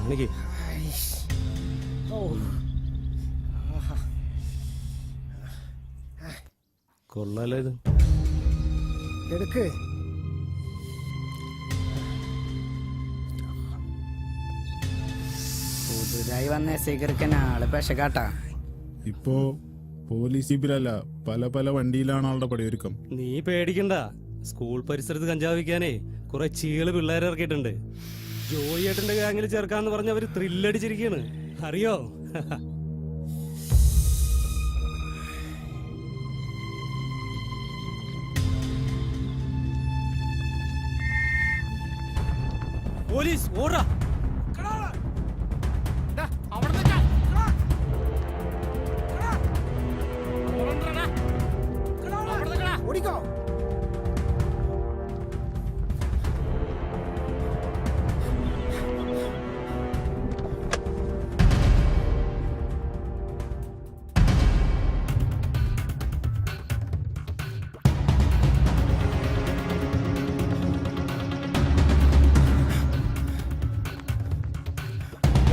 കാണിക്ക്. കൊള്ളാലോ ഇത്. എടുക്ക്. പുതുതായി വന്ന സ്വീകരിക്കാൻ ആള് പെശകാട്ടാ. ഇപ്പോ പോലീസ് ജീപ്പിലല്ല, പല പല വണ്ടിയിലാണ് ആളുടെ പടിയൊരുക്കം. നീ പേടിക്കണ്ട. സ്കൂൾ പരിസരത്ത് കഞ്ചാവ് വിൽക്കാനേ കുറെ ചീള് പിള്ളേരെ ഇറക്കിയിട്ടുണ്ട്. ജോയിയേട്ടന്റെ ഗാങ്ങിൽ ചേർക്കാന്ന് പറഞ്ഞ അവര് ത്രില്ലടിച്ചിരിക്കാണ്, അറിയോ? പോലീസ് ഓടാ. ഓടിക്കോ.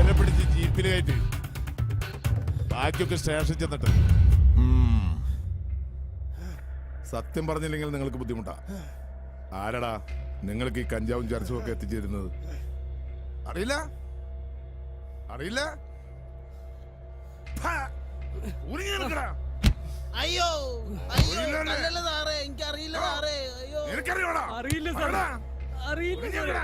എന്നെ പിടിച്ച് ജീപ്പിൽ കയറ്റി ബാക്കിയൊക്കെ സ്റ്റേഷൻ ചെന്നിട്ട്. സത്യം പറഞ്ഞില്ലെങ്കിൽ നിങ്ങൾക്ക് ബുദ്ധിമുട്ടാ. ആരടാ നിങ്ങൾക്ക് ഈ കഞ്ചാവും ചരസും ഒക്കെ എത്തിച്ചേരുന്നത്? അറിയില്ല അറിയില്ല. അയ്യോ എനിക്കറിയില്ല സാറേ. അയ്യോ എനിക്കറിയോടാ. അറിയില്ല സാർ, അറിയില്ല.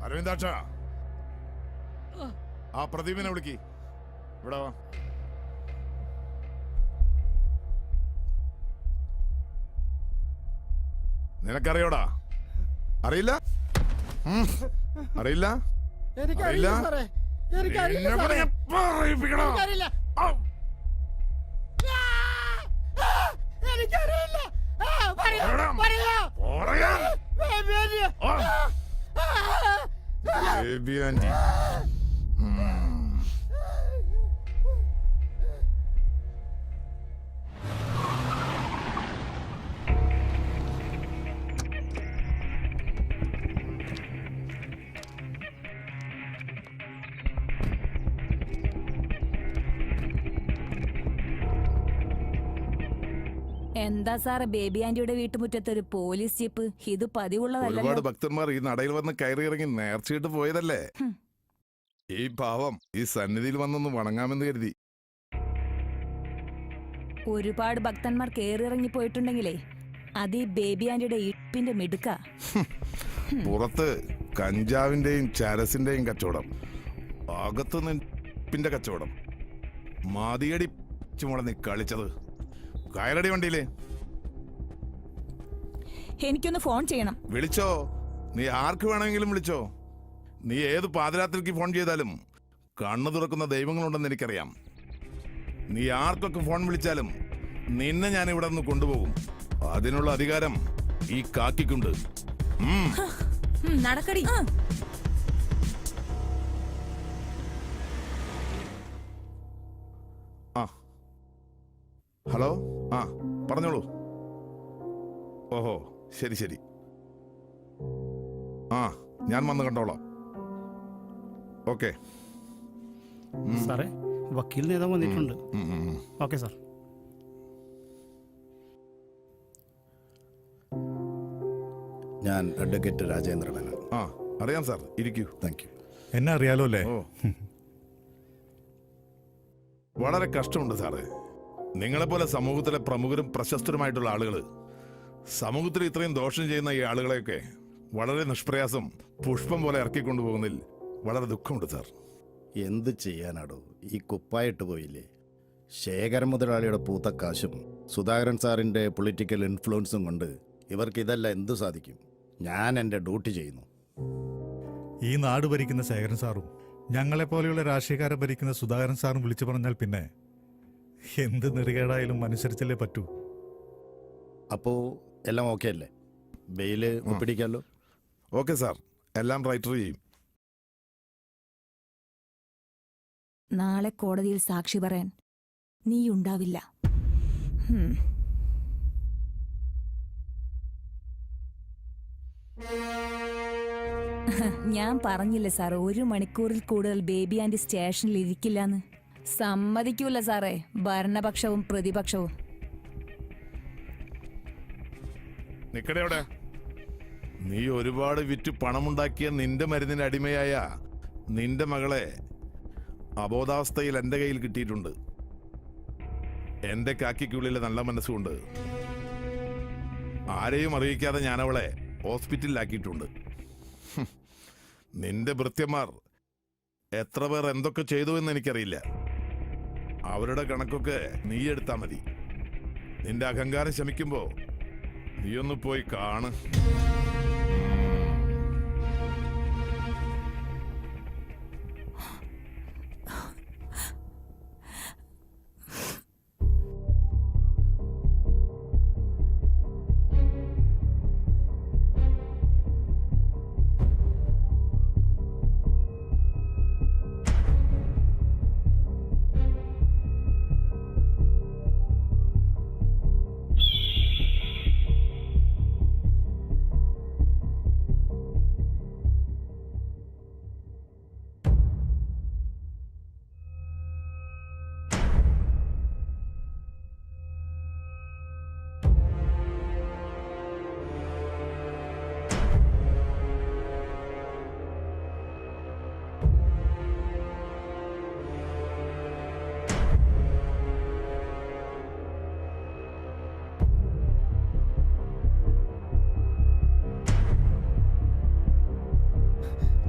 അരവിന്ദാക്ഷ, ആ പ്രദീപിനെ വിളിക്ക്. ഇവിടെ വാ. നിനക്കറിയോടാ? അറിയില്ല അറിയില്ല എനിക്കറിയില്ല സാറേ, എനിക്കറിയില്ല സാറേ. എനിക്കറിയില്ല. എനിക്കറിയില്ല. Baby aunty. എന്താ സാറേ ബേബി ആന്റിയുടെ വീട്ടുമുറ്റത്ത് ഒരു പോലീസ് ജീപ്പ്? ഇത് പതിവുള്ളതല്ല. ഒരുപാട് ഭക്തന്മാർ ഈ നടയിൽ വന്ന് കയറി ഇറങ്ങി നേർച്ചയിട്ട് പോയതല്ലേ. ഈ പാവം ഈ സന്നിധിയിൽ വന്നൊന്ന് വണങ്ങാമെന്ന് കരുതി. ഒരുപാട് ഭക്തന്മാർ കേറിയിറങ്ങി പോയിട്ടുണ്ടെങ്കിലേ അത് ഈ ബേബി ആന്റിയുടെ ഇപ്പിന്റെ മിടുക്ക. പുറത്ത് കഞ്ചാവിന്റെയും ചരസിന്റെയും കച്ചവടം, അകത്ത് നിന്റെ കച്ചവടം. മാതിയടി ചുമട നീ കളിച്ചത്. കയറടി വണ്ടിയില്. എനിക്കൊന്ന് ഫോൺ ചെയ്യണം. വിളിച്ചോ, നീ ആർക്ക് വേണമെങ്കിലും വിളിച്ചോ. നീ ഏത് പാതിരാത്രിക്ക് ഫോൺ ചെയ്താലും കണ്ണു തുറക്കുന്ന ദൈവങ്ങളുണ്ടെന്ന് എനിക്കറിയാം. നീ ആർക്കൊക്കെ ഫോൺ വിളിച്ചാലും നിന്നെ ഞാൻ ഇവിടെ നിന്ന് കൊണ്ടുപോകും. അതിനുള്ള അധികാരം ഈ കാക്കിക്കുണ്ട്. നടക്കടി. ആ ഹലോ, ആ പറഞ്ഞോളൂ. ഓഹോ, ശരി ശരി. ആ ഞാൻ വന്ന് കണ്ടോളാം. ഓക്കെ സാറേ, വക്കീൽ നേതാവ് വന്നിട്ടുണ്ട്. Okay sir. ഞാൻ അഡ്വക്കേറ്റ് രാജേന്ദ്രൻ. ആ അറിയാം സാർ, ഇരിക്കൂ. Thank you. എന്നെ അറിയാലോ അല്ലേ? ഓ, വളരെ കഷ്ടമുണ്ട് സാറേ. നിങ്ങളെപ്പോലെ സമൂഹത്തിലെ പ്രമുഖരും പ്രശസ്തരുമായിട്ടുള്ള ആളുകൾ സമൂഹത്തിൽ ഇത്രയും ദോഷം ചെയ്യുന്ന ഈ ആളുകളെയൊക്കെ വളരെ നിഷ്പ്രയാസം പുഷ്പം പോലെ ഇറക്കിക്കൊണ്ടുപോകുന്നതിൽ വളരെ ദുഃഖമുണ്ട് സാർ. എന്ത് ചെയ്യാനാടോ, ഈ കുപ്പായിട്ട് പോയില്ലേ. ശേഖരൻ മുതലാളിയുടെ പൂത്തക്കാശും സുധാകരൻ സാറിൻ്റെ പൊളിറ്റിക്കൽ ഇൻഫ്ലുവൻസും കൊണ്ട് ഇവർക്ക് ഇതെല്ലാം എന്തു സാധിക്കും? ഞാൻ എൻ്റെ ഡ്യൂട്ടി ചെയ്യുന്നു. ഈ നാട് ഭരിക്കുന്ന ശേഖരൻ സാറും ഞങ്ങളെപ്പോലെയുള്ള രാഷ്ട്രീയക്കാരെ ഭരിക്കുന്ന സുധാകരൻ സാറും വിളിച്ചു പറഞ്ഞാൽ പിന്നെ എന്ത് നെറുകേടായാലും അനുസരിച്ചല്ലേ പറ്റൂ. അപ്പോൾ എല്ലാം ഓക്കെ അല്ലേ? ബെയില് ഒപ്പിടിക്കാമല്ലോ? ഓക്കെ സാർ, എല്ലാം റൈറ്റർ ചെയ്യും. നാളെ കോടതിയിൽ സാക്ഷി പറയാൻ നീ ഉണ്ടാവില്ല. ഞാൻ പറഞ്ഞില്ലേ സാർ, 1 മണിക്കൂറിൽ കൂടുതൽ ബേബി ആന്റി സ്റ്റേഷനിൽ ഇരിക്കില്ലെന്ന്. സമ്മതിക്കൂല സാറേ ഭരണപക്ഷവും പ്രതിപക്ഷവും. നിക്കടെ അവിടെ. നീ ഒരുപാട് വിറ്റ് പണമുണ്ടാക്കിയ നിന്റെ മരുന്നിന് അടിമയായ നിന്റെ മകളെ അബോധാവസ്ഥയിൽ എൻ്റെ കയ്യിൽ കിട്ടിയിട്ടുണ്ട്. എൻ്റെ കാക്കിക്കുള്ളിലെ നല്ല മനസ്സുകൊണ്ട് ആരെയും അറിയിക്കാതെ ഞാൻ അവളെ ഹോസ്പിറ്റലിലാക്കിയിട്ടുണ്ട്. നിന്റെ ഭൃത്യന്മാർ എത്ര പേർ എന്തൊക്കെ ചെയ്തു എന്ന് എനിക്കറിയില്ല. അവരുടെ കണക്കൊക്കെ നീ എടുത്താൽ മതി. നിന്റെ അഹങ്കാരം ശമിക്കുമ്പോ നീയൊന്ന് പോയി കാണ്.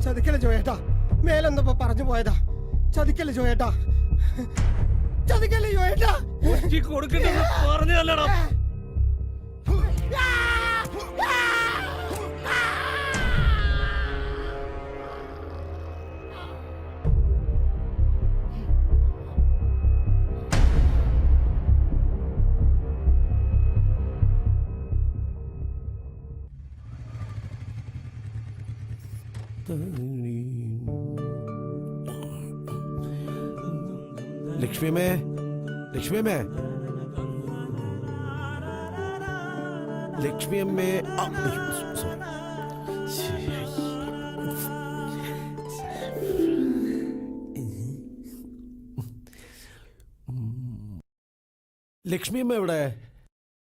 ചതിക്കല്ലേ ജോയേട്ടാ, മേലെന്തപ്പോ പറഞ്ഞു പോയതാ. ചതിക്കല്ലേ ജോയേട്ടാ, ചതിക്കല്ലേ ജോയേട്ടാ. പറഞ്ഞല്ലടാ. ലക്ഷ്മിയമ്മേ, ലക്ഷ്മിയമ്മേ, ലക്ഷ്മിയമ്മേ. ലക്ഷ്മിയമ്മ എവിടെ?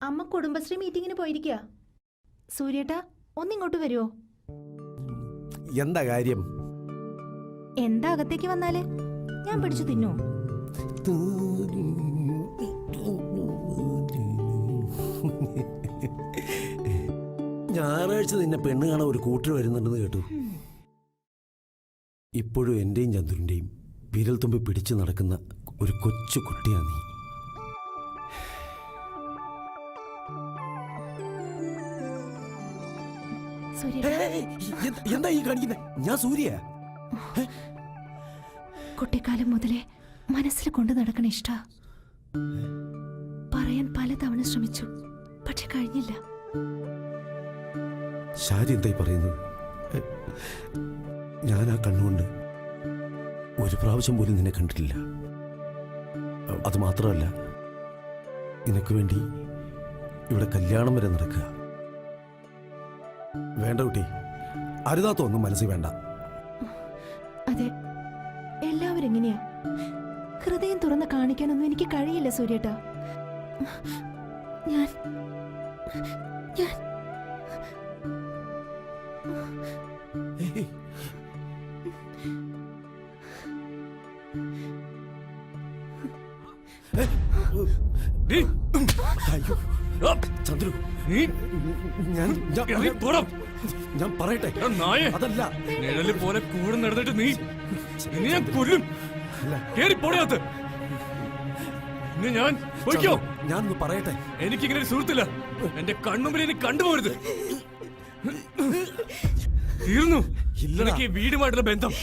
അമ്മ കുടുംബശ്രീ മീറ്റിങ്ങിന് പോയിരിക്കുക. സൂര്യേട്ടാ ഒന്നിങ്ങോട്ട് വരുമോ? എന്താ കാര്യം? എന്താ അകത്തേക്ക് വന്നാല് ഞാൻ പിടിച്ചു തിന്നോ? ഞായറാഴ്ച നിന്നെ പെണ്ണ് കാണാൻ ഒരു കൂട്ടർ വരുന്നുണ്ടെന്ന് കേട്ടു. ഇപ്പോഴും എന്റെയും ചന്ദ്രന്റെയും വിരൽ തുമ്പി പിടിച്ചു നടക്കുന്ന ഒരു കൊച്ചു കുട്ടിയാണ് നീ. എന്താ ഈ കാണിക്കുന്നത്? ഞാൻ സൂര്യ. കുട്ടിക്കാലം മുതലേ മനസ്സിൽ കൊണ്ടു നടക്കണ ഇഷ്ട. പറയാൻ പലതവണ ശ്രമിച്ചു, പക്ഷെ കഴിഞ്ഞില്ല. ഷാരി എന്തായി പറയുന്നത്? ഞാൻ ആ കണ്ണുകൊണ്ട് ഒരു പ്രാവശ്യം പോലും നിന്നെ കണ്ടിട്ടില്ല. അത് മാത്രമല്ല, നിനക്ക് വേണ്ടി ഇവിടെ കല്യാണം വരെ നടക്കുക. വേണ്ട കുട്ടി, അരുതാത്തൊന്നും മനസ്സിൽ വേണ്ട. അതെ, എല്ലാവരും എങ്ങനെയാ. ഹൃദയം തുറന്ന് കാണിക്കാനൊന്നും എനിക്ക് കഴിയില്ല സൂര്യേട്ടാ. ഞാൻ ചന്ദ്രു, ഞാൻ പറയട്ടെ. അതല്ല, നിഴല് പോലെ കൂടെ നടന്നിട്ട് നീ ഞാൻ കൊല്ലും. കേറിപ്പോടകത്ത്. ഞാനൊന്ന് പറയട്ടെ. എനിക്കിങ്ങനെ ഒരു സുഹൃത്തില്ല. എന്റെ കണ്ണുമ്പിൽ ഇനി കണ്ടുപോകരുത്. തീർന്നു. ഇല്ലെങ്കിൽ വീടുമായിട്ടുള്ള ബന്ധം